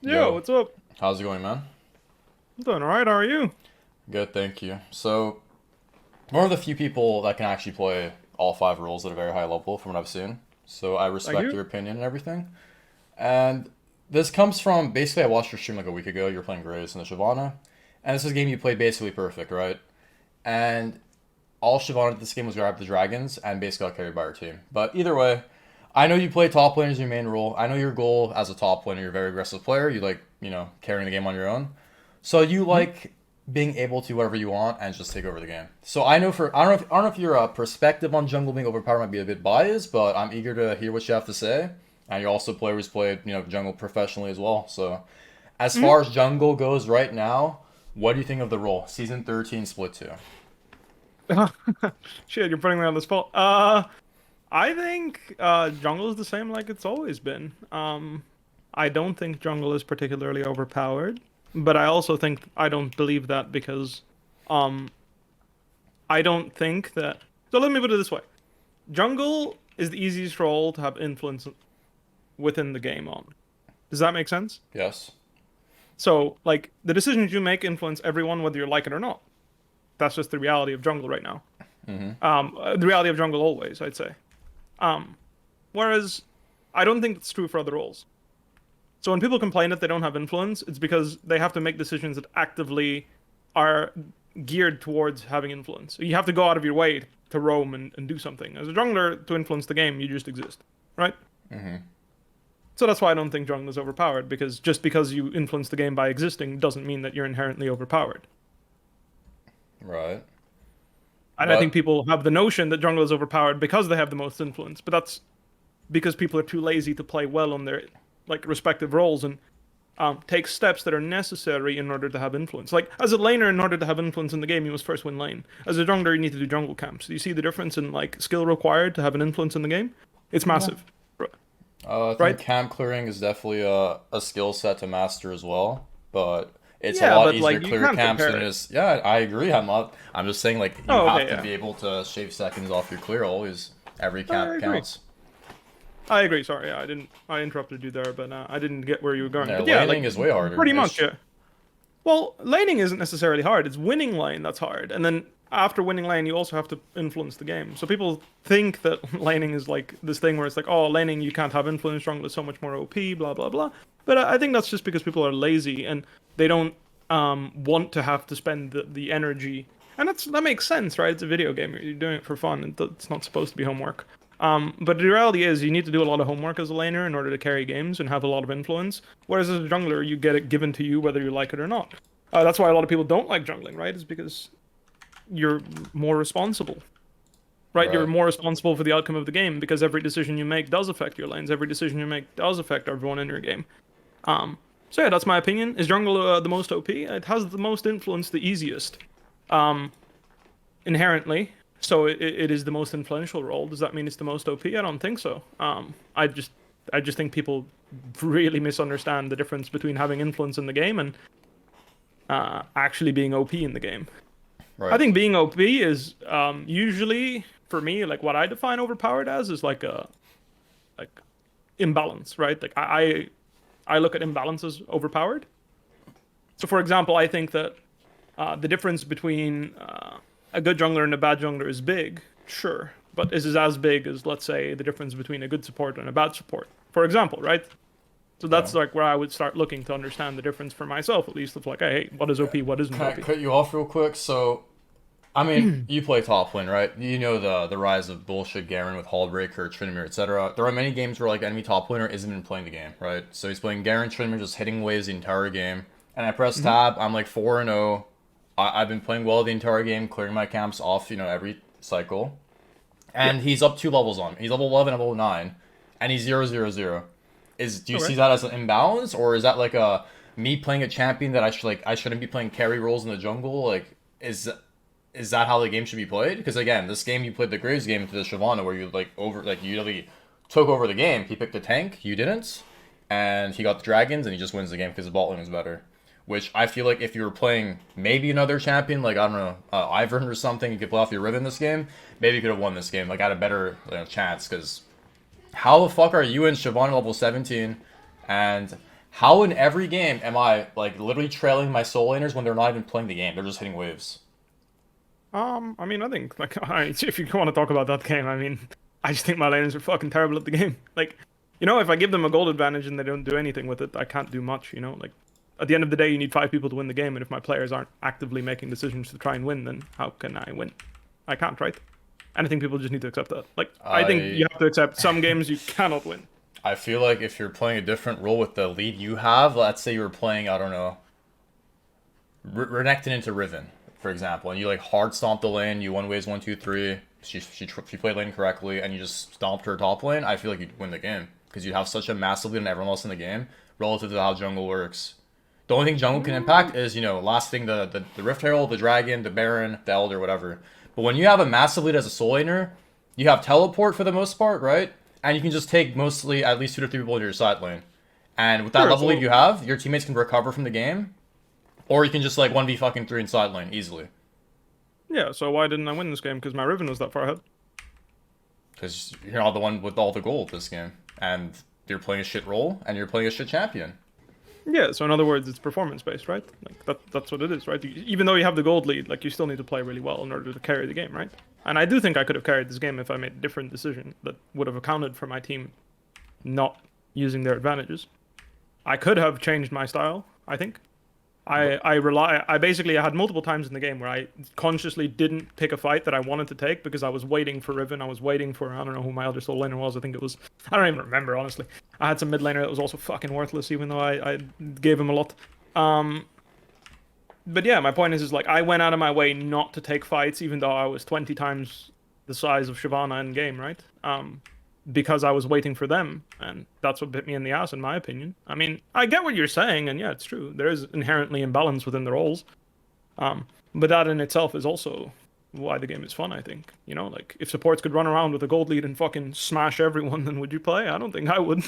Yo, Yo, what's up? how's it going, man? I'm doing alright, how are you? Good, thank you. So, one of the few people that can actually play all five roles at a very high level from what I've seen. So, I Thank respect you. your opinion and everything. And this comes from basically, I watched your stream like a week ago. You were playing Grace and the Shyvana. And this is a game you played basically perfect, right? And all Shyvana did this game was grab the dragons and basically got carried by her team. But either way, I know you play top lane as your main role. I know your goal as a top laner, you're a very aggressive player. You like, carrying the game on your own. So you Mhm. like being able to whatever you want and just take over the game. So I don't know if your perspective on jungle being overpowered might be a bit biased, but I'm eager to hear what you have to say. And you're also a player who's played jungle professionally as well. So as Mhm. far as jungle goes right now, what do you think of the role? Season 13 split 2. Shit, you're putting me on the spot. I think jungle is the same like it's always been. I don't think jungle is particularly overpowered, but I also think I don't believe that because um I don't think that. So let me put it this way. Jungle is the easiest role to have influence within the game on. Does that make sense? Yes. So, like, the decisions you make influence everyone whether you like it or not. That's just the reality of jungle right now. Mm-hmm. The reality of jungle always, I'd say. Um, Whereas I don't think it's true for other roles. So when people complain that they don't have influence, it's because they have to make decisions that actively are geared towards having influence. You have to go out of your way to roam and do something. As a jungler, to influence the game, you just exist, right? Mm-hmm. So that's why I don't think jungle is overpowered, because just because you influence the game by existing doesn't mean that you're inherently overpowered. Right. And I think But people have the notion that jungle is overpowered because they have the most influence, but that's because people are too lazy to play well on their like respective roles and take steps that are necessary in order to have influence. Like as a laner, in order to have influence in the game, you must first win lane. As a jungler, you need to do jungle camps. Do you see the difference in like skill required to have an influence in the game? It's yeah. massive, I think right? camp clearing is definitely a skill set to master as well, but it's a Yeah, lot but easier like to you clear can't camps compare than it it. is. Yeah, I agree. I'm just saying like you Oh, have okay, to yeah, be able to shave seconds off your clear always. Every I camp agree. counts. I agree. Sorry, yeah, I interrupted you there, but I didn't get where you were going. Yeah, But yeah, like laning is way harder. pretty much, yeah. Well, laning isn't necessarily hard. It's winning lane that's hard. And then after winning lane, you also have to influence the game. So people think that laning is like this thing where it's like, oh, laning you can't have influence, jungle is so much more OP, blah blah blah. But I think that's just because people are lazy and they don't want to have to spend the energy. And that makes sense, right? It's a video game. You're doing it for fun. It's not supposed to be homework. But the reality is, you need to do a lot of homework as a laner in order to carry games and have a lot of influence. Whereas as a jungler, you get it given to you whether you like it or not. That's why a lot of people don't like jungling, right? Is because you're more responsible, right? You're Right. more responsible for the outcome of the game because every decision you make does affect your lanes. Every decision you make does affect everyone in your game. So yeah, that's my opinion. Is jungle the most OP? It has the most influence, the easiest, um, inherently. So it is the most influential role. Does that mean it's the most OP? I don't think so. I just think people really misunderstand the difference between having influence in the game and actually being OP in the game. I Right. think being OP is usually for me like what I define overpowered as is like a like imbalance, right? Like I look at imbalance as overpowered. So for example, I think that the difference between a good jungler and a bad jungler is big, sure, but is it as big as let's say the difference between a good support and a bad support, for example, right? So Yeah. that's like where I would start looking to understand the difference for myself, at least of like, hey, what is OP, what isn't Can I OP. cut you off real quick? So, I mean, you play top lane, right? You know the rise of bullshit Garen with Hullbreaker, Tryndamere, etc. There are many games where like enemy top laner isn't even playing the game, right? So he's playing Garen, Tryndamere, just hitting waves the entire game. And I press Hmm. tab, I'm like 4-0. I've been playing well the entire game, clearing my camps off, every cycle. Yeah. And he's up 2 levels on me. He's level 11, level 9, and he's 0-0-0. Do you see Okay. that as an imbalance, or is that like a me playing a champion that I shouldn't be playing carry roles in the jungle? Like, is that how the game should be played? Because again, this game you played the Graves game into the Shyvana where you you really took over the game. He picked the tank, you didn't, and he got the dragons, and he just wins the game because the bot lane is better. Which I feel like if you were playing maybe another champion, like I don't know, Ivern or something, you could play off your rhythm this game. Maybe you could have won this game, like had a better chance. Because how the fuck are you in Shyvana level 17, and How in every game am I like literally trailing my soul laners when they're not even playing the game? They're just hitting waves. I mean, I think like if you want to talk about that game, I mean, I just think my laners are fucking terrible at the game. Like, if I give them a gold advantage and they don't do anything with it, I can't do much. Like at the end of the day, you need 5 people to win the game, and if my players aren't actively making decisions to try and win, then how can I win? I can't, right? And I think people just need to accept that. Like, I think I you have to accept some games you cannot win. I feel like if you're playing a different role with the lead you have, let's say you were playing, I don't know, Renekton into Riven, for example, and you like hard stomp the lane, you one ways 1, 2, 3. She played lane correctly, and you just stomped her top lane. I feel like you'd win the game because you'd have such a massive lead on everyone else in the game relative to how jungle works. The only thing jungle can impact is last thing the Rift Herald, the Dragon, the Baron, the Elder, whatever. But when you have a massive lead as a soul laner, you have teleport for the most part, right? And you can just take mostly at least 2 to 3 people into your side lane. And with that Sure, level so lead you have, your teammates can recover from the game, or you can just like 1v3 in side lane easily. yeah, so why didn't I win this game? Because my Riven was that far ahead. Because you're not the one with all the gold this game. And you're playing a shit role, and you're playing a shit champion. Yeah, so in other words, it's performance based, right? Like that's what it is, right? Even though you have the gold lead, like you still need to play really well in order to carry the game, right? And I do think I could have carried this game if I made a different decision that would have accounted for my team not using their advantages. I could have changed my style, I think. I basically had multiple times in the game where I consciously didn't pick a fight that I wanted to take because I was waiting for Riven. I was waiting for, I don't know who my other soul laner was. I think it was, I don't even remember, honestly. I had some mid laner that was also fucking worthless, even though I gave him a lot. But yeah, my point is like I went out of my way not to take fights, even though I was 20 times the size of Shyvana in game, right? Because I was waiting for them, and that's what bit me in the ass, in my opinion. I mean, I get what you're saying, and yeah, it's true. There is inherently imbalance within the roles, but that in itself is also why the game is fun, I think. Like, if supports could run around with a gold lead and fucking smash everyone, then would you play? I don't think I would.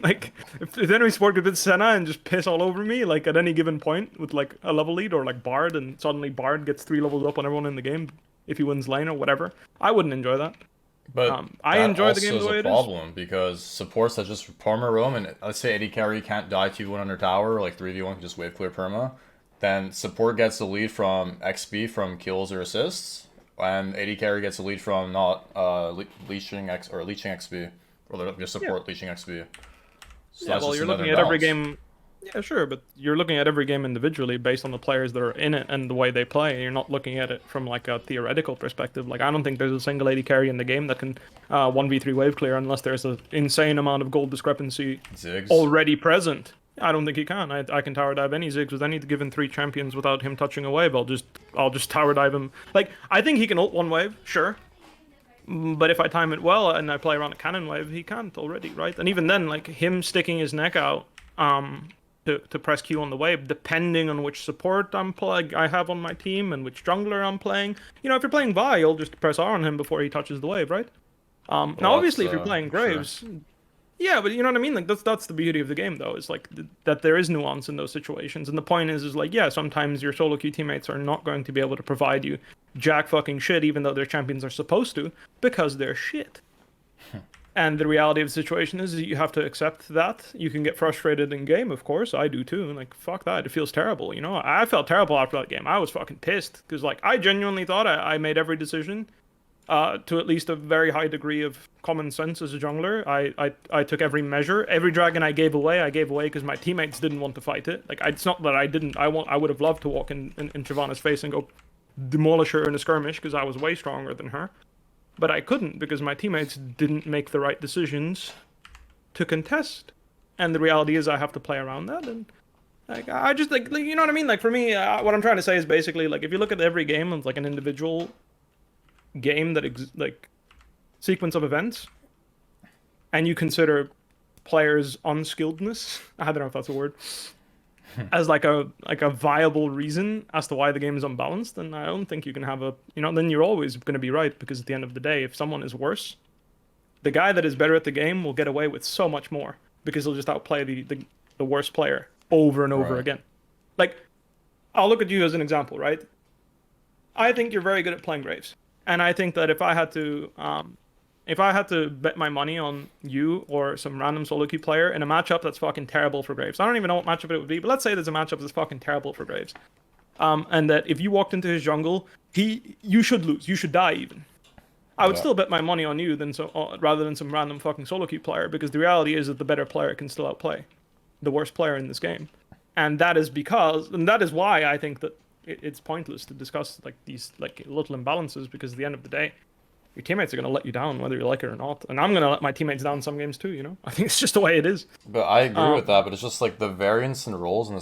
Like, if enemy support could hit Senna and just piss all over me, like, at any given point with, like, a level lead, or, like, Bard, and suddenly Bard gets 3 levels up on everyone in the game if he wins lane or whatever, I wouldn't enjoy that. But I enjoy the game the way it is. That also is a problem because supports that just perma roam, and let's say AD carry can't die 2v1 under tower, like 3v1 can just wave clear perma, then support gets the lead from XP from kills or assists, and AD carry gets the lead from not leeching XP, or just support leeching XP. So Yeah, well, you're looking at every game. Yeah, sure, but you're looking at every game individually based on the players that are in it and the way they play. You're not looking at it from like a theoretical perspective. Like, I don't think there's a single AD carry in the game that can 1v3 wave clear unless there's an insane amount of gold discrepancy Ziggs. already present. I don't think he can. I can tower dive any Ziggs with any given 3 champions without him touching a wave. I'll just tower dive him. Like, I think he can ult one wave, sure. But if I time it well and I play around a cannon wave, he can't already, right? And even then, like, him sticking his neck out to press Q on the wave, depending on which support I have on my team and which jungler I'm playing. If you're playing Vi, you'll just press R on him before he touches the wave, right? Now, obviously, if you're playing Graves, sure. Yeah, but you know what I mean? Like, that's the beauty of the game, though, is like that there is nuance in those situations. And the point is like, yeah, sometimes your solo queue teammates are not going to be able to provide you jack fucking shit, even though their champions are supposed to, because they're shit. And the reality of the situation is that you have to accept that. You can get frustrated in game, of course. I do too. Like, fuck that. It feels terrible. I felt terrible after that game. I was fucking pissed because, like, I genuinely thought I made every decision to at least a very high degree of common sense as a jungler. I took every measure. Every dragon I gave away because my teammates didn't want to fight it. Like, it's not that I didn't. I would have loved to walk in Shyvana's face and go demolish her in a skirmish because I was way stronger than her. But I couldn't because my teammates didn't make the right decisions to contest. And the reality is I have to play around that. And like, I just like you know what I mean? Like, for me, what I'm trying to say is basically, like, if you look at every game as like an individual game like sequence of events, and you consider players' unskilledness, I don't know if that's a word, as like a viable reason as to why the game is unbalanced, then I don't think you can have then you're always going to be right, because at the end of the day, if someone is worse, the guy that is better at the game will get away with so much more because he'll just outplay the worst player over and over again. Like, I'll look at you as an example, right? I think you're very good at playing Graves. And I think that if I had to if I had to bet my money on you or some random solo queue player in a matchup that's fucking terrible for Graves, I don't even know what matchup it would be, but let's say there's a matchup that's fucking terrible for Graves, and that if you walked into his jungle, you should lose, you should die even. I would Yeah. still bet my money on you rather than some random fucking solo queue player, because the reality is that the better player can still outplay the worst player in this game, and that is why I think that it's pointless to discuss like these like little imbalances, because at the end of the day, your teammates are going to let you down whether you like it or not, and I'm going to let my teammates down some games too. You know, I think it's just the way it is. But I agree with that. But it's just like the variance in roles and the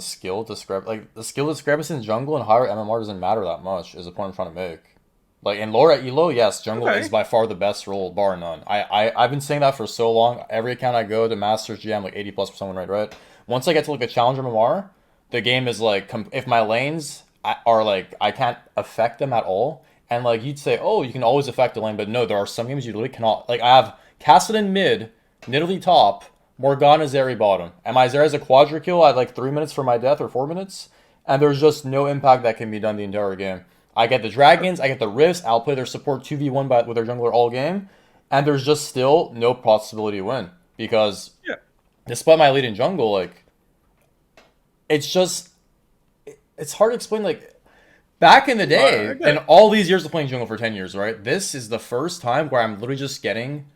the skill discrepancy in jungle and higher MMR doesn't matter that much. Is the point I'm trying to make. Like in lower elo, yes, jungle Okay. is by far the best role, bar none. I've been saying that for so long. Every account I go to Masters GM like 80+% win rate, right? Once I get to like a challenger MMR, the game is like if my lanes are like I can't affect them at all. And like you'd say, oh, you can always affect the lane, but no, there are some games you literally cannot. Like I have Kassadin mid, Nidalee top, Morgana Zeri bottom, and my Zeri has a quadra kill at like 3 minutes for my death or 4 minutes, and there's just no impact that can be done the entire game. I get the dragons, I get the rifts, I'll play their support 2v1 with their jungler all game, and there's just still no possibility to win because Yeah. despite my lead in jungle, like it's just it's hard to explain. Like back in the day, I get and it. all these years of playing jungle for 10 years, right? This is the first time where I'm literally just getting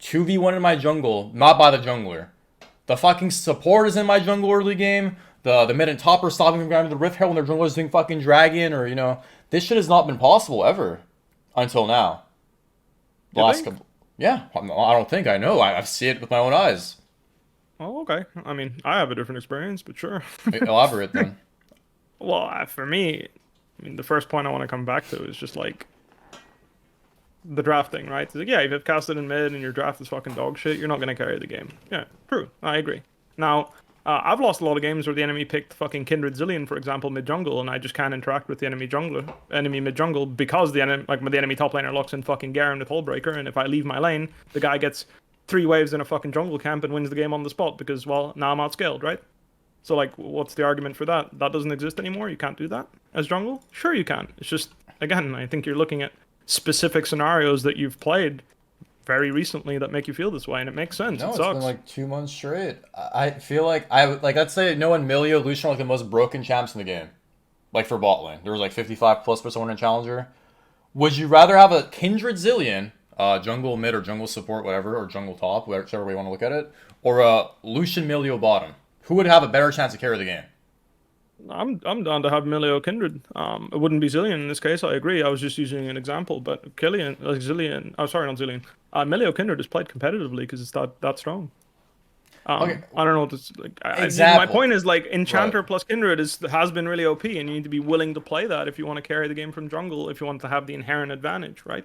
2v1 in my jungle, not by the jungler. The fucking support is in my jungle early game. The mid and top are stopping from grabbing the Rift Herald when their jungler is doing fucking dragon, or this shit has not been possible ever until now. The You last think? couple, yeah, I don't think I know. I see it with my own eyes. Oh, okay. I mean, I have a different experience, but sure. Elaborate then. Well, for me, I mean, the first point I want to come back to is just like the drafting, right? It's like, yeah, if you've casted in mid and your draft is fucking dog shit, you're not going to carry the game. Yeah, true. I agree. Now, I've lost a lot of games where the enemy picked fucking Kindred Zillion, for example, mid jungle, and I just can't interact with the enemy mid jungle, because the enemy top laner locks in fucking Garen with Hullbreaker, and if I leave my lane, the guy gets 3 waves in a fucking jungle camp and wins the game on the spot because, well, now I'm outscaled, right? So like, what's the argument for that? That doesn't exist anymore. You can't do that as jungle. Sure, you can. It's just, again, I think you're looking at specific scenarios that you've played very recently that make you feel this way, and it makes sense. No, It it's sucks. been like 2 months straight. I feel like let's say no one Milio, Lucian are like the most broken champs in the game. Like for bot lane. There was like 55+% winning challenger. Would you rather have a Kindred Zillion, jungle mid or jungle support, whatever, or jungle top, whichever way you want to look at it, or a Lucian Milio bottom? Who would have a better chance to carry the game? I'm down to have Milio Kindred. It wouldn't be Zillion in this case. I agree. I was just using an example, but Zillion. Oh, sorry, not Zillion. Milio Kindred is played competitively because it's that strong. Okay, I don't know what this like. My example. point is like Enchanter Right. plus Kindred has been really OP, and you need to be willing to play that if you want to carry the game from jungle. If you want to have the inherent advantage, right?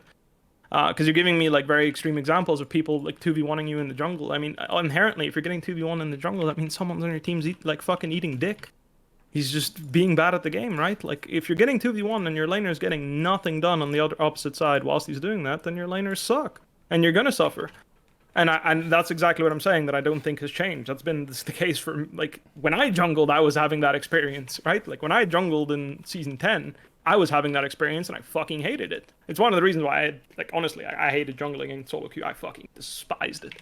Because you're giving me like very extreme examples of people like 2v1ing you in the jungle. I mean, inherently, if you're getting 2v1 in the jungle, that means someone's on your team's like fucking eating dick. He's just being bad at the game, right? Like, if you're getting 2v1 and your laner's getting nothing done on the other opposite side whilst he's doing that, then your laners suck. And you're gonna suffer. And that's exactly what I'm saying, that I don't think has changed. That's been the case for, like, when I jungled, I was having that experience, right? Like, when I jungled in Season 10, I was having that experience and I fucking hated it. It's one of the reasons why honestly, I hated jungling in solo queue. I fucking despised it.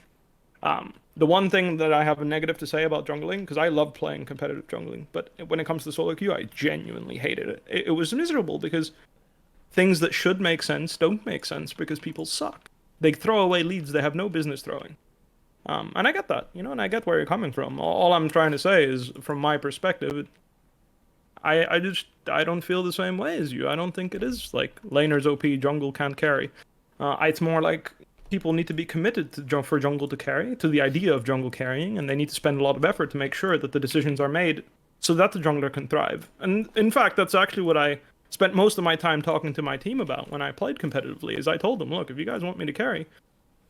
The one thing that I have a negative to say about jungling, because I love playing competitive jungling, but when it comes to solo queue, I genuinely hated it. It was miserable because things that should make sense don't make sense because people suck. They throw away leads they have no business throwing. And I get that, and I get where you're coming from. All I'm trying to say is, from my perspective, I don't feel the same way as you. I don't think it is like laners OP, jungle can't carry. It's more like people need to be committed for jungle to carry, to the idea of jungle carrying, and they need to spend a lot of effort to make sure that the decisions are made so that the jungler can thrive. And in fact, that's actually what I spent most of my time talking to my team about when I played competitively, is I told them, look, if you guys want me to carry,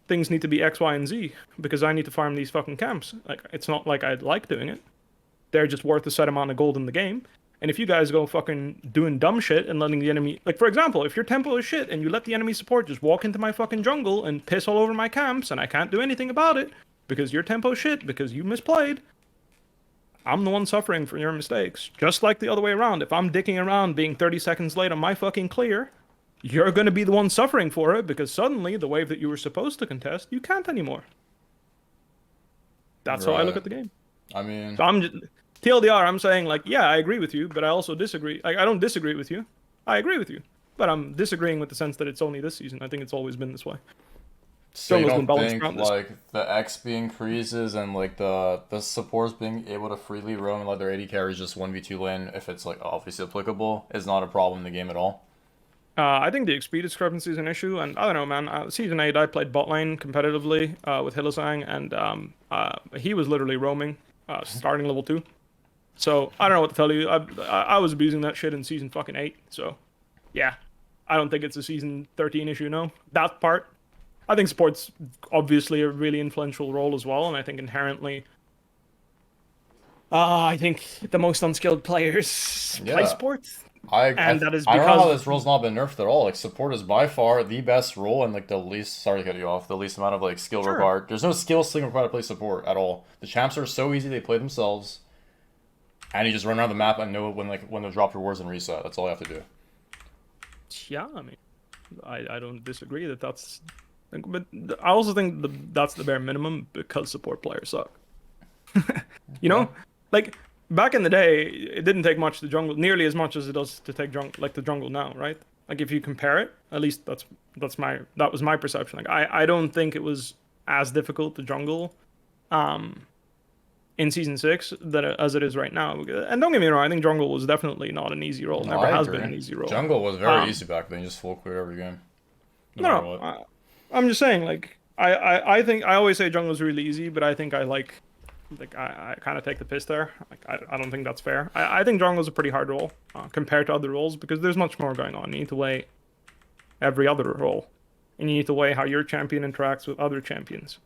things need to be X, Y, and Z, because I need to farm these fucking camps. Like, it's not like I'd like doing it. They're just worth a set amount of gold in the game. And if you guys go fucking doing dumb shit and letting the enemy, like, for example, if your tempo is shit and you let the enemy support just walk into my fucking jungle and piss all over my camps and I can't do anything about it because your tempo shit, because you misplayed, I'm the one suffering for your mistakes. Just like the other way around. If I'm dicking around being 30 seconds late on my fucking clear, you're going to be the one suffering for it because suddenly the wave that you were supposed to contest, you can't anymore. That's how I look Right. at the game. I mean, So I'm just, TLDR, I'm saying like, yeah, I agree with you, but I also disagree. I don't disagree with you. I agree with you, but I'm disagreeing with the sense that it's only this season. I think it's always been this way. so you Jungle's been don't balanced think around this. like the X being freezes and like the supports being able to freely roam and let their AD carries just 1v2 lane if it's like obviously applicable is not a problem in the game at all? I think the XP discrepancy is an issue, and I don't know, man. Season 8, I played bot lane competitively with Hylissang, and he was literally roaming, starting level 2. So I don't know what to tell you. I was abusing that shit in season fucking 8. So yeah, I don't think it's a season 13 issue. No, that part. I think support's obviously a really influential role as well, and I think inherently, I think the most unskilled players play Yeah. support, I, and I that is I don't know how because this role's not been nerfed at all. Like support is by far the best role and like the least sorry to cut you off, the least amount of like skill sure. required. There's no skill sling required to play support at all. The champs are so easy, they play themselves. And you just run around the map and know when to drop your wards and reset. That's all you have to do. Yeah, I mean, I don't disagree that that's, but I also think that's the bare minimum because support players suck. You Okay. know, like back in the day, it didn't take much to jungle, nearly as much as it does to take jungle, like the jungle now, right? Like if you compare it, at least that was my perception. Like I don't think it was as difficult to jungle, um, in season 6 that as it is right now. And don't get me wrong, I think jungle was definitely not an easy role. No, Never I has been agree. an easy role. Jungle was very Um, easy back then. You just full clear every game, no no, matter no, what. I'm just saying, like, I think I always say jungle is really easy, but I think I kind of take the piss there. Like, I don't think that's fair. I think jungle is a pretty hard role compared to other roles because there's much more going on. You need to weigh every other role, and you need to weigh how your champion interacts with other champions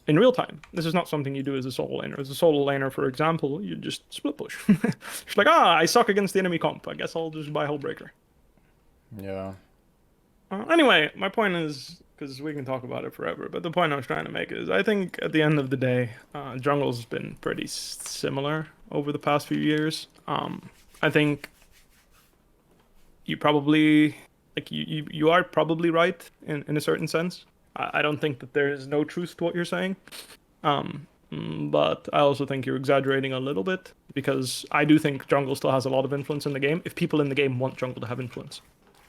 in real time. This is not something you do as a solo laner. As a solo laner, for example, you just split push. It's like, I suck against the enemy comp. I guess I'll just buy Hullbreaker. Yeah. Anyway, my point is, because we can talk about it forever, but the point I was trying to make is I think at the end of the day, jungle's been pretty similar over the past few years. I think you probably, like, you are probably right in a certain sense. I don't think that there is no truth to what you're saying. But I also think you're exaggerating a little bit because I do think jungle still has a lot of influence in the game if people in the game want jungle to have influence.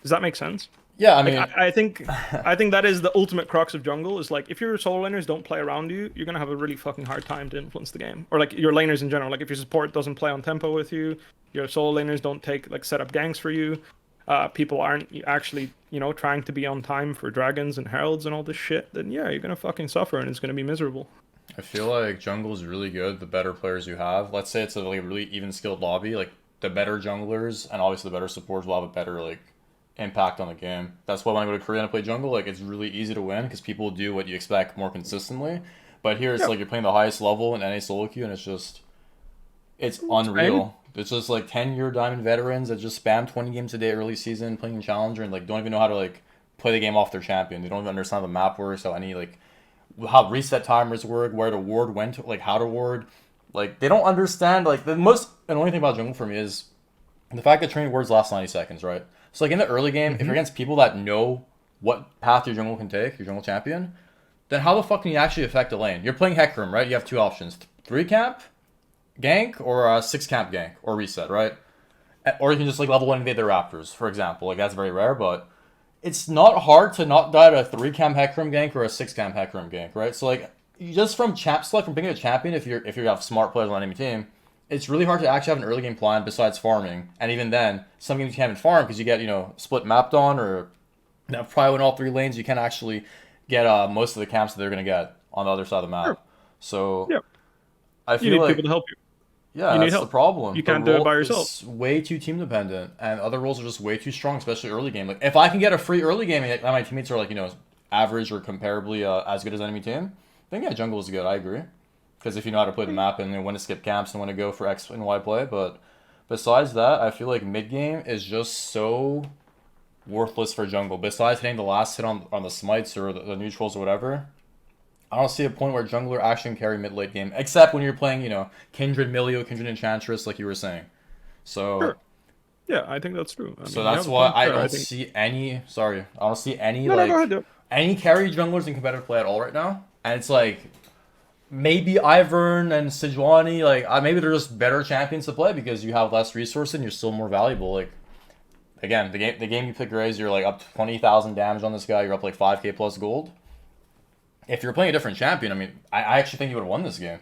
Does that make sense? Yeah, I Like mean, I think that is the ultimate crux of jungle is like if your solo laners don't play around you, you're gonna have a really fucking hard time to influence the game. Or like your laners in general. Like if your support doesn't play on tempo with you, your solo laners don't take like set up ganks for you. People aren't actually, trying to be on time for dragons and heralds and all this shit, then yeah, you're gonna fucking suffer and it's gonna be miserable. I feel like jungle is really good. The better players you have, let's say it's a like really even skilled lobby, like the better junglers and obviously the better supports will have a better like impact on the game. That's why when I go to Korea and I play jungle, like it's really easy to win because people do what you expect more consistently. But here it's Yeah, like you're playing the highest level in NA solo queue and it's Spain. unreal. It's just like 10-year diamond veterans that just spam 20 games a day early season playing challenger and like don't even know how to like play the game off their champion. They don't even understand how the map works, how reset timers work, where to ward, when to like how to ward. Like they don't understand. Like the most annoying thing about jungle for me is the fact that training wards last 90 seconds, right? So like in the early game, if you're Hmm. against people that know what path your jungle can take, your jungle champion, then how the fuck can you actually affect a lane? You're playing Hecarim, right? You have two options: 3 camp gank or a 6 camp gank or reset, right? Or you can just like level one invade the Raptors, for example. Like that's very rare, but it's not hard to not die to a 3 camp Hecarim gank or a 6 camp Hecarim gank, right? So like you just from champ select from picking a champion, if you have smart players on any team, it's really hard to actually have an early game plan besides farming. And even then, some games you can't even farm because you get split mapped on or probably win all 3 lanes. You can't actually get most of the camps that they're gonna get on the other side of the Sure. map. So Yeah. I You feel need people like to help you. yeah, You need that's the help. problem. You The can't do it role by yourself. is way too team dependent, and other roles are just way too strong, especially early game. Like if I can get a free early game and my teammates are like average or comparably as good as enemy team, then yeah, jungle is good. I agree, because if you know how to play the map and when to skip camps and when to go for X and Y play, but besides that, I feel like mid game is just so worthless for jungle. Besides hitting the last hit on the smites or the neutrals or whatever, I don't see a point where jungler actually can carry mid late game, except when you're playing, Kindred Milio, Kindred Enchantress, like you were saying. So Sure. Yeah, I think that's true. I So mean, you that's have a why point I there. I don't think. see any. Sorry, I don't see any No, no, go like ahead. Yeah. any carry junglers in competitive play at all right now. And it's like maybe Ivern and Sejuani, like maybe they're just better champions to play because you have less resources and you're still more valuable. Like again, the game you pick Graves, you're like up to 20,000 damage on this guy. You're up like 5k plus gold. If you're playing a different champion, I mean, I actually think you would have won this game.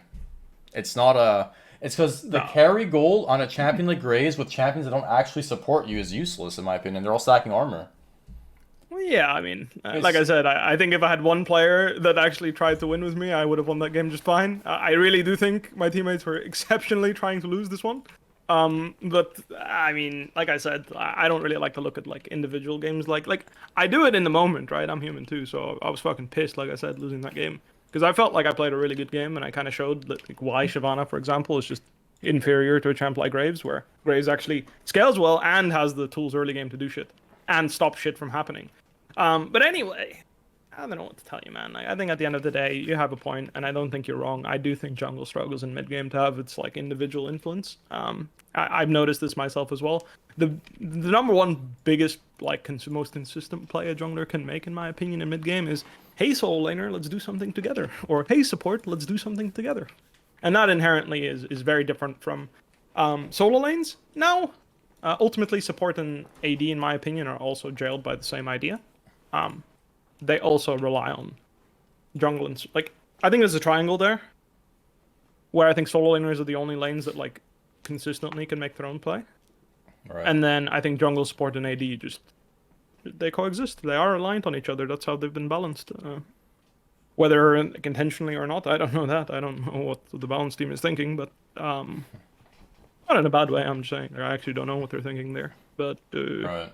It's not a. It's because the No. carry gold on a champion like Graves with champions that don't actually support you is useless in my opinion. They're all stacking armor. Well, yeah, I mean, like It's I said, I think if I had one player that actually tried to win with me, I would have won that game just fine. I really do think my teammates were exceptionally trying to lose this one. But I mean, like I said, I don't really like to look at like individual games. Like I do it in the moment, right? I'm human too, so I was fucking pissed, like I said, losing that game because I felt like I played a really good game and I kind of showed that, like, why Shyvana, for example, is just inferior to a champ like Graves, where Graves actually scales well and has the tools early game to do shit and stop shit from happening. But anyway, I don't know what to tell you, man. I think at the end of the day, you have a point, and I don't think you're wrong. I do think jungle struggles in mid game to have its like individual influence. I've noticed this myself as well. The number one biggest like most consistent play a jungler can make, in my opinion, in mid game is, "Hey solo laner, let's do something together," or "Hey support, let's do something together," and that inherently is very different from solo lanes. Now, ultimately, support and AD, in my opinion, are also jailed by the same idea. They also rely on jungle and like I think there's a triangle there where I think solo laners are the only lanes that like consistently can make their own play, right. and then I think jungle, support, and AD just they coexist. They are aligned on each other. That's how they've been balanced. Whether intentionally or not, I don't know that. I don't know what the balance team is thinking, but not in a bad way. I'm just saying I actually don't know what they're thinking there, but. Right.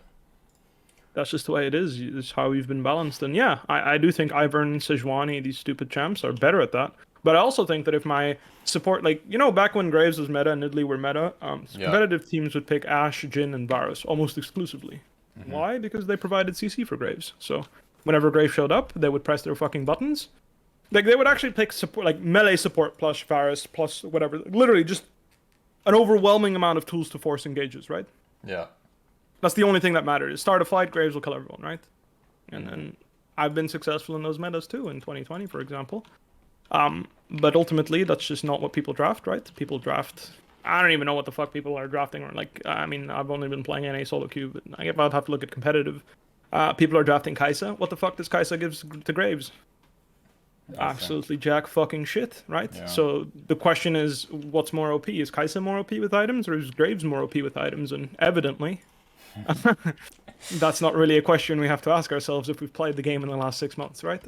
That's just the way it is. It's how we've been balanced. And yeah, I do think Ivern, Sejuani, these stupid champs are better at that. But I also think that if my support, like, back when Graves was meta and Nidalee were meta, Yeah. competitive teams would pick Ashe, Jhin, and Varus almost exclusively. Mm-hmm. Why? Because they provided CC for Graves. So whenever Graves showed up, they would press their fucking buttons. Like, they would actually pick support, like melee support plus Varus plus whatever. Literally just an overwhelming amount of tools to force engages, right? Yeah. That's the only thing that matters. Start a fight, Graves will kill everyone, right? And then I've been successful in those metas too in 2020, for example. But ultimately, that's just not what people draft, right? People draft. I don't even know what the fuck people are drafting. Or like, I mean, I've only been playing NA solo queue, but I guess I'd have to look at competitive. People are drafting Kai'Sa. What the fuck does Kai'Sa give to Graves? Absolutely jack fucking shit, right? Yeah. So the question is, what's more OP? Is Kai'Sa more OP with items, or is Graves more OP with items? And evidently, that's not really a question we have to ask ourselves if we've played the game in the last 6 months, right?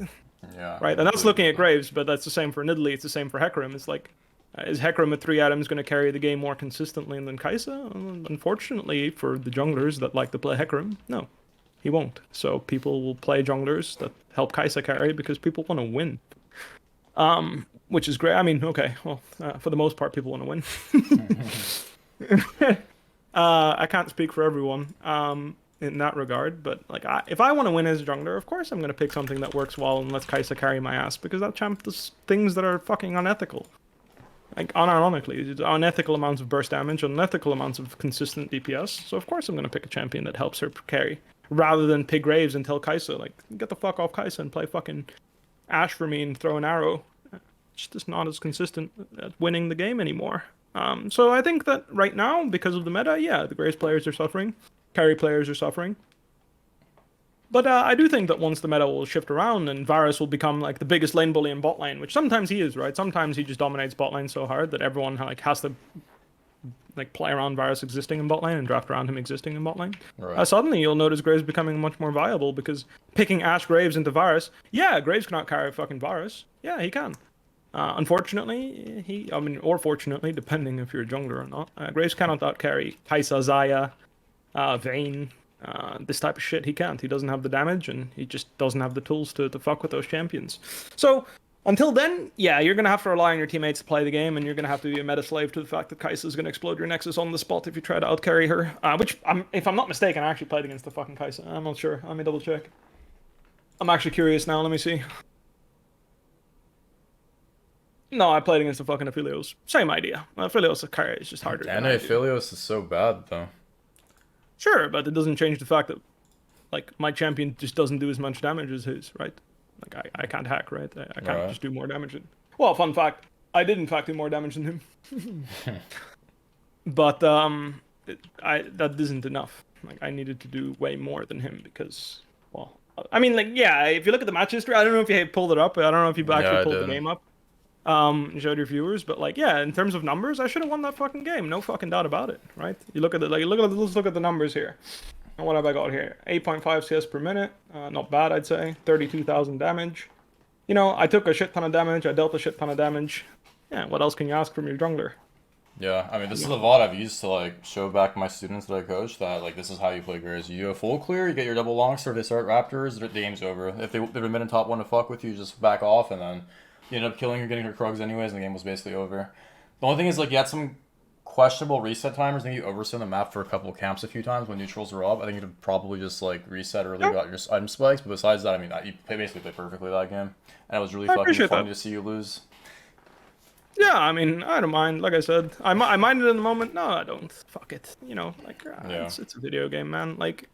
Yeah. Right, and that's looking at Graves, but that's the same for Nidalee. It's the same for Hecarim. It's like, is Hecarim with 3 items going to carry the game more consistently than Kai'Sa? Unfortunately, for the junglers that like to play Hecarim, no, he won't. So people will play junglers that help Kai'Sa carry because people want to win. Which is great. I mean, okay, well, for the most part, people want to win. I can't speak for everyone in that regard, but like, if I want to win as a jungler, of course I'm going to pick something that works well and lets Kai'Sa carry my ass, because that champ does things that are fucking unethical. Like, unironically, it's unethical amounts of burst damage, unethical amounts of consistent DPS, so of course I'm going to pick a champion that helps her carry, rather than pick Graves and tell Kai'Sa, like, get the fuck off Kai'Sa and play fucking Ashe for me and throw an arrow. It's just not as consistent at winning the game anymore. So I think that right now, because of the meta, yeah, the Graves players are suffering, carry players are suffering. But I do think that once the meta will shift around and Varus will become like the biggest lane bully in bot lane, which sometimes he is, right? Sometimes he just dominates bot lane so hard that everyone like has to like play around Varus existing in bot lane and draft around him existing in bot lane. Right. Suddenly you'll notice Graves becoming much more viable, because picking Ashe Graves into Varus, yeah, Graves cannot carry fucking Varus. Yeah, he can. Unfortunately, or fortunately, depending if you're a jungler or not, Graves cannot outcarry Kai'Sa, Xayah, Vayne, this type of shit. He can't. He doesn't have the damage, and he just doesn't have the tools to fuck with those champions. So, until then, yeah, you're going to have to rely on your teammates to play the game, and you're going to have to be a meta slave to the fact that Kai'Sa is going to explode your Nexus on the spot if you try to outcarry her. Which, if I'm not mistaken, I actually played against the fucking Kai'Sa. I'm not sure. Let me double check. I'm actually curious now. Let me see. No, I played against the fucking Aphelios. Same idea. Aphelios carry is just harder. And Aphelios is so bad though. Sure, but it doesn't change the fact that like my champion just doesn't do as much damage as his, right? Like I can't hack, right? I can't Right. just do more damage than. Well, fun fact, I did in fact do more damage than him, but that isn't enough. Like I needed to do way more than him because, well, I mean, like yeah, if you look at the match history, I don't know if you pulled it up. I don't know if you Yeah, actually I pulled the did. game up, and showed your viewers, but like yeah, in terms of numbers, I should have won that fucking game, no fucking doubt about it, right? You look at it, like let's look at the numbers here. And what have I got here? 8.5 CS per minute. Not bad, I'd say. 32,000 damage. You know, I took a shit ton of damage. I dealt a shit ton of damage. Yeah, what else can you ask from your jungler? Yeah, I mean, this is the VOD I've used to like show back my students that I coach that like this is how you play Graves. You do a full clear, you get your double long serve, they start Raptors, the game's over. If they've been in top one to fuck with you, you just back off, and then you end up killing or getting her Krugs anyways, and the game was basically over. The only thing is like you had some questionable reset timers. I think you oversend the map for a couple of camps a few times when neutrals were up. I think you'd have probably just like reset early, Yeah, got your item spikes. But besides that, I mean, you basically played perfectly that game, and it was really I fucking appreciate funny that. to see you lose. Yeah, I mean, I don't mind. Like I said, I mind it in the moment. No, I don't. Fuck it. You know, like Yeah. it's a video game, man. Like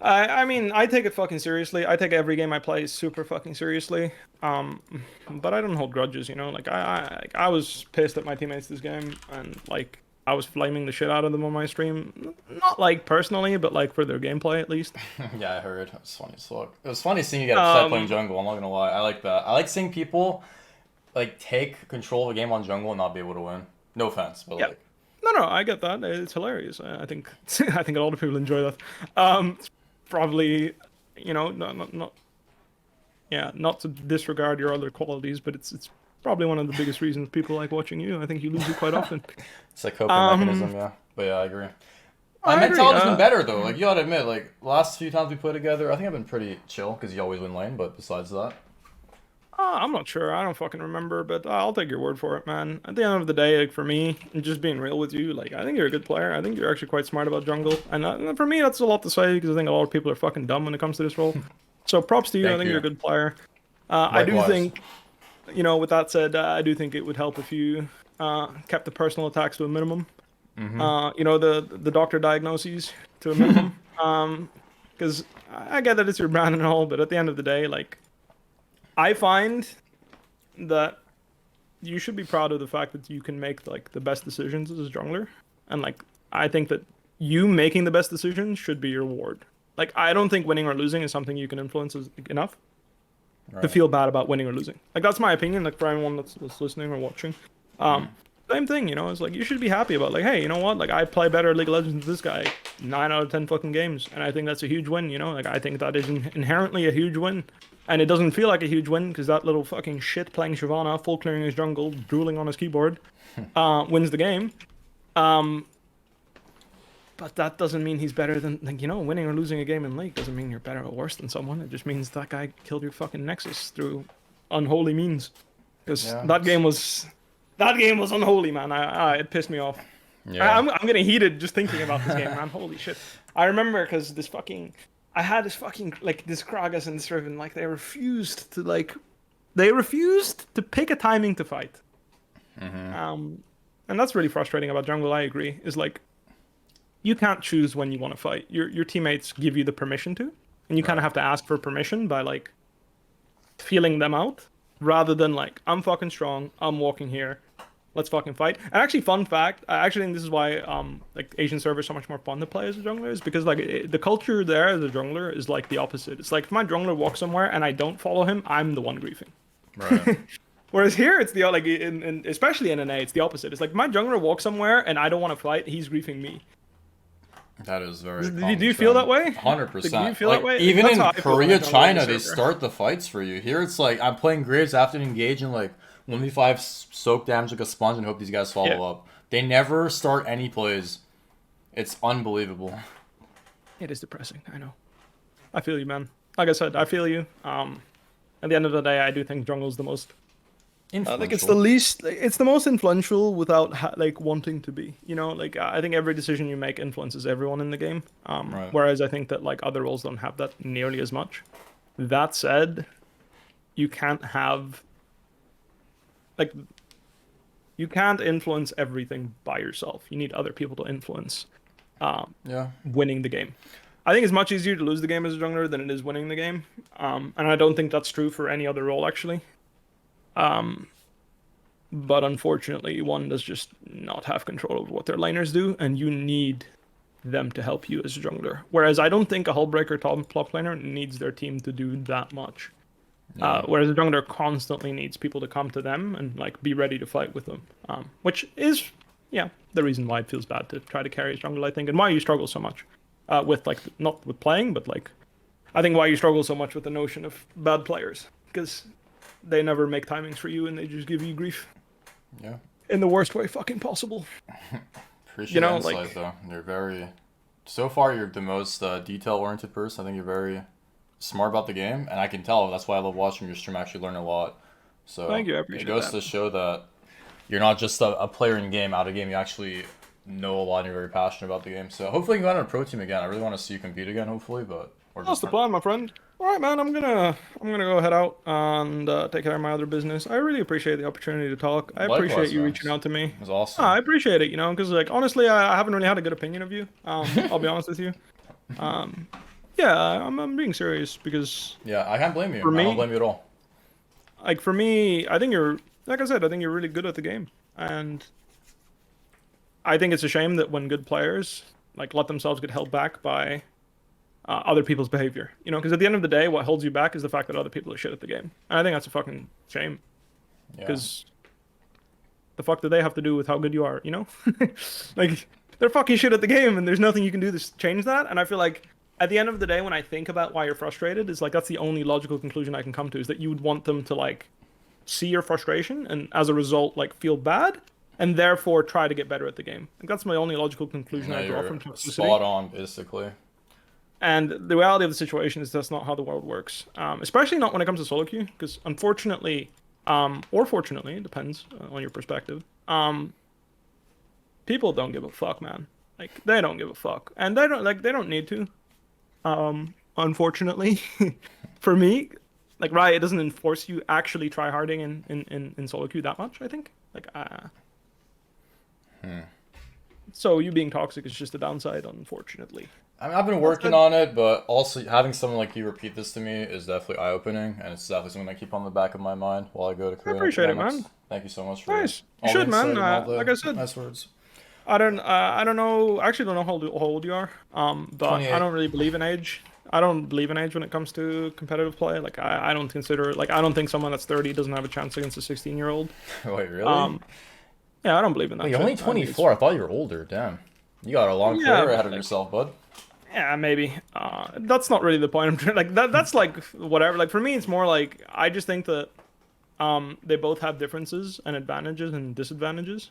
I mean, I take it fucking seriously. I take every game I play super fucking seriously. Um, but I don't hold grudges, you know. Like I was pissed at my teammates this game, and like I was flaming the shit out of them on my stream. Not like personally, but like for their gameplay at least. Yeah, I heard. It was funny as fuck. It was funny seeing you get upset playing Um, jungle. I'm not gonna lie. I like that. I like seeing people like take control of a game on jungle and not be able to win. No offense, but yeah. like, No, I get that. It's hilarious. I think I think a lot of people enjoy that. It's probably, you know, not yeah, not to disregard your other qualities, but it's probably one of the biggest reasons people like watching you. I think you lose it quite often. it's a coping Um, mechanism. Yeah, but yeah, I agree. My I agree. mentality's been better though. Like you gotta admit, like last few times we played together, I think I've been pretty chill because you always win lane. But besides that, I'm not sure. I don't fucking remember, but I'll take your word for it, man. At the end of the day, like for me, and just being real with you, like I think you're a good player. I think you're actually quite smart about jungle, and for me, that's a lot to say because I think a lot of people are fucking dumb when it comes to this role. So props to you. I thank think you're you. a good player. I do Likewise. think, you know, with that said, I do think it would help if you kept the personal attacks to a minimum. Mm-hmm. You know, the doctor diagnoses to a minimum. Because I get that it's your brand and all, but at the end of the day, like I find that you should be proud of the fact that you can make like the best decisions as a jungler, and like I think that you making the best decisions should be your reward. Like I don't think winning or losing is something you can influence enough to Right. feel bad about winning or losing. Like that's my opinion. Like for anyone that's listening or watching, um, same thing. You know, it's like you should be happy about like, hey, you know what? Like I play better League of Legends than this guy 9 out of 10 fucking games, and I think that's a huge win. You know, like I think that is inherently a huge win, and it doesn't feel like a huge win because that little fucking shit playing Shyvana, full clearing his jungle, drooling on his keyboard, wins the game. Um, but that doesn't mean he's better than, like, you know, winning or losing a game in League doesn't mean you're better or worse than someone. It just means that guy killed your fucking Nexus through unholy means. Because Yeah. that game was unholy, man. It pissed me off. Yeah. I'm getting heated just thinking about this game, man. Holy shit. I remember because I had this fucking, like, this Kragas and this Riven, like, they refused to pick a timing to fight. And that's really frustrating about jungle, I agree, is like, you can't choose when you want to fight. Your teammates give you the permission to, and you kind of Right. have to ask for permission by like feeling them out, rather than like I'm fucking strong, I'm walking here, let's fucking fight. And actually, fun fact, I actually think this is why like Asian servers are so much more fun to play as a jungler is because like the culture there as a jungler is like the opposite. It's like if my jungler walks somewhere and I don't follow him, I'm the one griefing. Right. Whereas here, it's the like especially in NA, it's the opposite. It's like my jungler walks somewhere and I don't want to fight, he's griefing me. That is very. Do you feel that way? 100%. Like, do you feel Like that way? even That's in how I feel when I Korea, jungle on China, the they server. start the fights for you. Here, it's like I'm playing Graves after engaging like 1v5 soak damage like a sponge and hope these guys follow Yeah. up. They never start any plays. It's unbelievable. It is depressing. I know. I feel you, man. Like I said, I feel you. At the end of the day, I do think jungle's the most. Like it's the Influential. least. It's the most influential without like wanting to be. You know, like I think every decision you make influences everyone in the game. Right. Whereas I think that like other roles don't have that nearly as much. That said, you can't have like you can't influence everything by yourself. You need other people to influence. Yeah. winning the game. I think it's much easier to lose the game as a jungler than it is winning the game. And I don't think that's true for any other role, actually. But unfortunately, one does just not have control over what their laners do, and you need them to help you as a jungler. Whereas I don't think a Hullbreaker top laner needs their team to do that much. Yeah. Whereas a jungler constantly needs people to come to them and like be ready to fight with them, which is, yeah, the reason why it feels bad to try to carry a jungle, I think, and why you struggle so much with like not with playing, but like I think why you struggle so much with the notion of bad players because they never make timings for you and they just give you grief. Yeah. In the worst way fucking possible. Appreciate the insight, though. You're very... So far, you're the most detail-oriented person. I think you're very smart about the game, and I can tell. That's why I love watching your stream. I actually learn a lot. So thank you, I appreciate it goes to show that you're not just a player in game, out of game. You actually know a lot and you're very passionate about the game. So hopefully you can go on a pro team again. I really want to see you compete again, hopefully, but... That's the plan, my friend. All right, man. I'm gonna go head out and take care of my other business. I really appreciate the opportunity to talk. I appreciate you reaching out to me. It was awesome. I appreciate it, because like honestly, I haven't really had a good opinion of you. I'll be honest with you. Yeah, I'm being serious because yeah, I can't blame you. For me, I don't blame you at all. Like for me, I think you're like I said, I think you're really good at the game, and I think it's a shame that when good players like let themselves get held back by other people's behavior, because at the end of the day, what holds you back is the fact that other people are shit at the game. And I think that's a fucking shame. Because the fuck do they have to do with how good you are, Like, they're fucking shit at the game, and there's nothing you can do to change that. And I feel like at the end of the day, when I think about why you're frustrated, is like that's the only logical conclusion I can come to, is that you would want them to like see your frustration and as a result like feel bad and therefore try to get better at the game. Like, that's my only logical conclusion I draw from toxicity. Spot on, basically. And the reality of the situation is that's not how the world works, especially not when it comes to solo queue, because unfortunately, or fortunately, it depends on your perspective, people don't give a fuck, man. Like, they don't give a fuck, and they don't need to. Unfortunately, for me, like Riot doesn't enforce you actually try harding in solo queue that much. I think, like, so you being toxic is just a downside, unfortunately. I mean, I've been working on it, but also having someone like you repeat this to me is definitely eye-opening, and it's definitely something I keep on the back of my mind while I go to Korea. I appreciate it, man. Thank you so much for nice. You should, man. Like I said, nice words. I don't know. I actually don't know how old you are. But 28. I don't really believe in age. I don't believe in age when it comes to competitive play. Like, I don't consider, like, I don't think someone that's 30 doesn't have a chance against a 16-year-old. Wait, really? Yeah, I don't believe in that. Wait, you're only 24. I thought you were older. Damn. You got a long career ahead of yourself, bud. Yeah, maybe. That's not really the point. I'm trying, like, that's like whatever. Like, for me, it's more like I just think that they both have differences and advantages and disadvantages.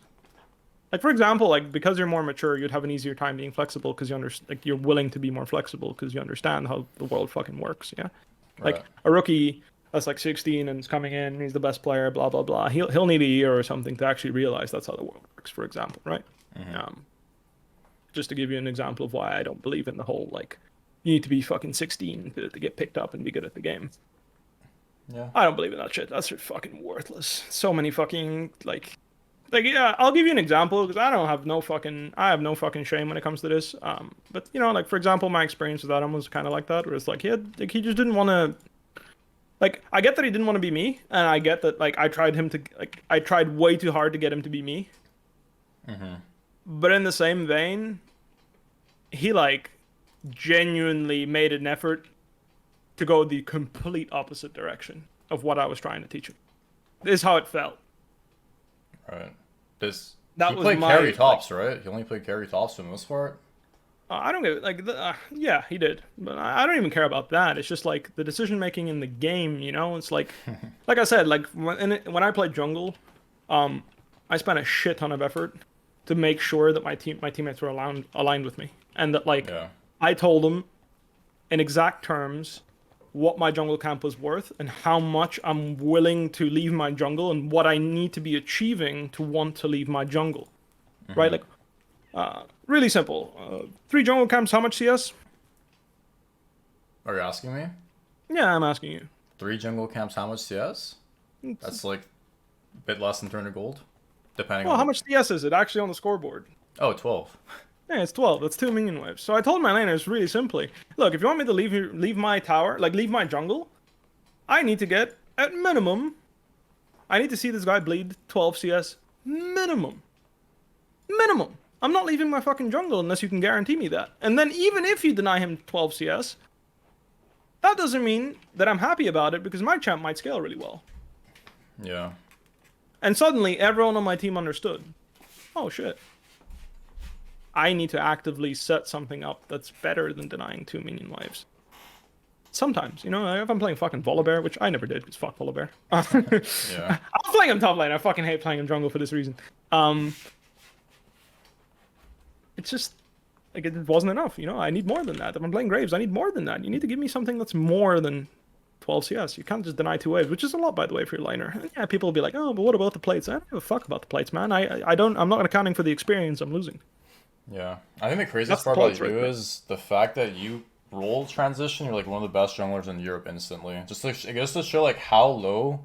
Like, for example, like, because you're more mature, you'd have an easier time being flexible because you're willing to be more flexible because you understand how the world fucking works. Yeah, Right. like a rookie that's like 16 and is coming in, he's the best player, blah blah blah. He'll need a year or something to actually realize that's how the world works. For example, right? Mm-hmm. Just to give you an example of why I don't believe in the whole like you need to be fucking 16 to get picked up and be good at the game. Yeah. I don't believe in that shit. That's fucking worthless. So many fucking like yeah, I'll give you an example because I have no fucking shame when it comes to this. But like for example, my experience with Adam was kind of like that, where it's like he just didn't want to. Like, I get that he didn't want to be me, and I get that like I tried way too hard to get him to be me. Mm-hmm. But in the same vein, he like genuinely made an effort to go the complete opposite direction of what I was trying to teach him. This is how it felt. Right. That he was played my, carry tops, right? He only played carry tops for the most part. I don't get it. Like, yeah, he did, but I don't even care about that. It's just like the decision making in the game. It's like, like I said, like when I played jungle, I spent a shit ton of effort to make sure that my teammates were aligned with me, and that like I told them in exact terms what my jungle camp was worth and how much I'm willing to leave my jungle and what I need to be achieving to want to leave my jungle, right? Like, really simple. 3 jungle camps, how much CS? Are you asking me? Yeah, I'm asking you. 3 jungle camps, how much CS? That's like a bit less than 300 gold, depending on... Well, how much CS is it actually on the scoreboard? Oh, 12. Yeah, it's 12. That's 2 minion waves. So I told my laners really simply, look, if you want me to leave my tower, like leave my jungle, I need to get, at minimum, I need to see this guy bleed 12 CS. Minimum. Minimum. I'm not leaving my fucking jungle unless you can guarantee me that. And then even if you deny him 12 CS, that doesn't mean that I'm happy about it because my champ might scale really well. Yeah. And suddenly everyone on my team understood. Oh shit. I need to actively set something up that's better than denying 2 minion waves. Sometimes, you know, if I'm playing fucking Volibear, which I never did, because fuck Volibear. Yeah. I'm playing him top lane. I fucking hate playing him jungle for this reason. It's just, like, it wasn't enough, you know? I need more than that. If I'm playing Graves, I need more than that. You need to give me something that's more than 12 CS. You can't just deny 2 waves, which is a lot, by the way, for your laner. And yeah, people will be like, oh, but what about the plates? I don't give a fuck about the plates, man. I'm not accounting for the experience I'm losing. Yeah. I think the craziest That's the part about plates you right there. is the fact that you roll transition, you're like one of the best junglers in Europe instantly. Just like, it goes to show like how low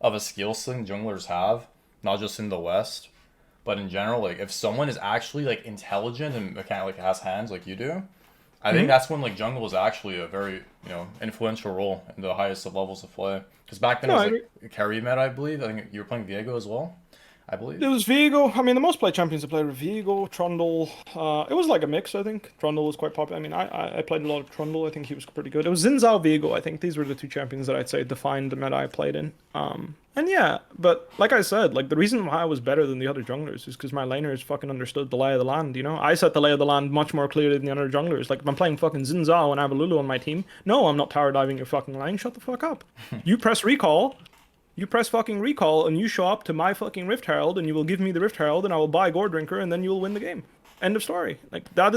of a skill ceiling junglers have, not just in the West, but in general. Like if someone is actually like intelligent and kind of like has hands like you do, I think that's when like jungle is actually a very, you know, influential role in the highest of levels of play. Because back then No, it I was agree. like carry meta, I believe. I think you were playing Viego as well, I It believe. was Viego. I mean, the most played champions I played were Viego, Trundle. It was like a mix, I think. Trundle was quite popular. I mean, I played a lot of Trundle. I think he was pretty good. It was Xin Zhao, Viego. I think these were the two champions that I'd say defined the meta I played in. And yeah, but like I said, like the reason why I was better than the other junglers is because my laners fucking understood the lay of the land, you know? I set the lay of the land much more clearly than the other junglers. Like if I'm playing fucking Xin Zhao and I have a Lulu on my team, no, I'm not tower diving your fucking lane. Shut the fuck up. You press recall. You press fucking recall and you show up to my fucking Rift Herald and you will give me the Rift Herald and I will buy Gore Drinker and then you will win the game. End of story. Like that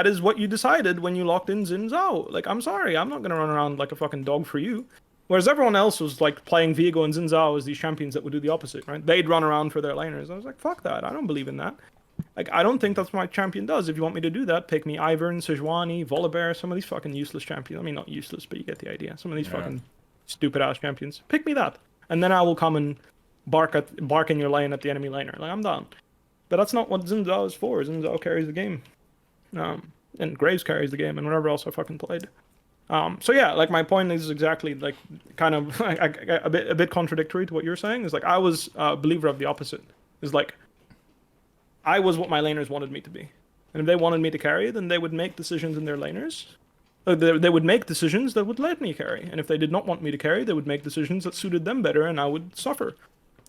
is what you decided when you locked in Xin Zhao. Like I'm sorry, I'm not gonna run around like a fucking dog for you. Whereas everyone else was like playing Viego and Xin Zhao as these champions that would do the opposite, right? They'd run around for their laners. I was like, fuck that. I don't believe in that. Like I don't think that's what my champion does. If you want me to do that, pick me Ivern, Sejuani, Volibear, some of these fucking useless champions. I mean, not useless, but you get the idea. Some of these Yeah. fucking stupid ass champions. Pick me that. And then I will come and bark in your lane at the enemy laner. Like I'm down. But that's not what Xin Zhao is for. Xin Zhao carries the game. And Graves carries the game and whatever else I fucking played. So yeah, like my point is exactly like kind of a bit contradictory to what you're saying. Is like I was a believer of the opposite. Is like I was what my laners wanted me to be. And if they wanted me to carry, then they would make decisions in their laners. They would make decisions that would let me carry. And if they did not want me to carry, they would make decisions that suited them better and I would suffer.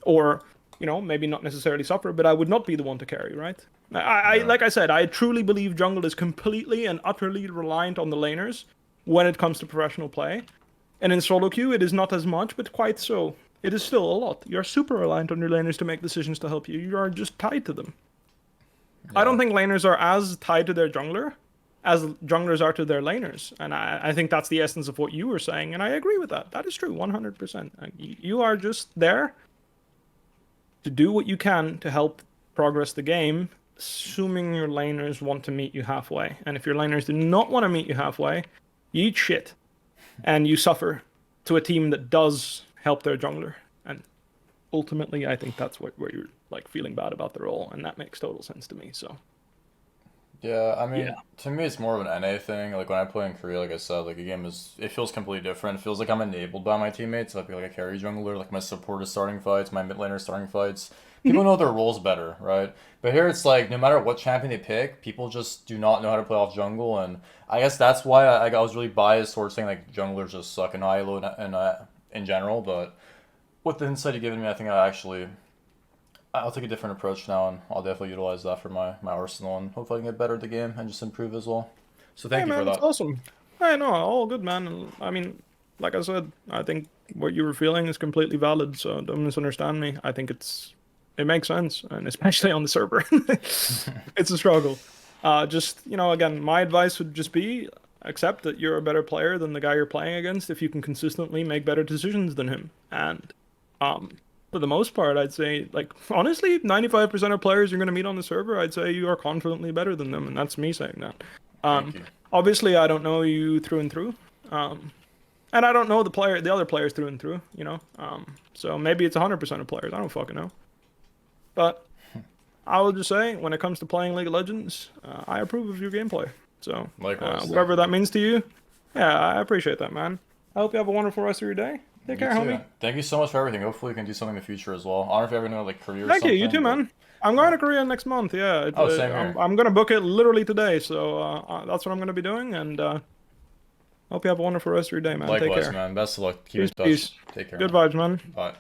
Or, you know, maybe not necessarily suffer, but I would not be the one to carry, right? Yeah. Like I said, I truly believe jungle is completely and utterly reliant on the laners when it comes to professional play. And in solo queue, it is not as much, but quite so. It is still a lot. You're super reliant on your laners to make decisions to help you. You are just tied to them. I don't think laners are as tied to their jungler as junglers are to their laners. And I think that's the essence of what you were saying. And I agree with that. That is true, 100%. You are just there to do what you can to help progress the game, assuming your laners want to meet you halfway. And if your laners do not want to meet you halfway, you eat shit. And you suffer to a team that does help their jungler. And ultimately, I think that's where you're like feeling bad about the role. And that makes total sense to me, so. Yeah, I mean, Yeah. to me, it's more of an NA thing. Like when I play in Korea, like I said, like a game is it feels completely different. It feels like I'm enabled by my teammates. I feel like a carry jungler, like my support is starting fights, my mid laner is starting fights. People know their roles better, right? But here it's like no matter what champion they pick, people just do not know how to play off jungle, and I guess that's why I was really biased towards saying like junglers just suck in ILO and in general. But with the insight you've given me, I think I'll take a different approach now, and I'll definitely utilize that for my arsenal, and hopefully I can get better at the game and just improve as well. So Hey thank you for man, it's that. awesome. Hey, no, all good, man. And I mean, like I said, I think what you were feeling is completely valid. So don't misunderstand me. I think it makes sense, and especially on the server, it's a struggle. Just you know, again, my advice would just be accept that you're a better player than the guy you're playing against if you can consistently make better decisions than him. And um, for the most part, I'd say, like, honestly, 95% of players you're going to meet on the server, I'd say you are confidently better than them, and that's me saying that. Thank Um, you. Obviously, I don't know you through and through, and I don't know the other players through and through, you know. So maybe it's 100% of players. I don't fucking know. But I will just say, when it comes to playing League of Legends, I approve of your gameplay. So, Likewise. whatever that means to you, yeah, I appreciate that, man. I hope you have a wonderful rest of your day. Take care, homie. Thank you so much for everything. Hopefully we can do something in the future as well. I don't know if you ever know like career or Thank you. something. You too, man. I'm going to Korea next month. Yeah. Oh, same here. I'm going to book it literally today. So that's what I'm going to be doing. And hope you have a wonderful rest of your day, man. Likewise, Take care. man. Best of luck. Keep Peace, in touch. peace. Take care. Good Man. vibes, man. Bye.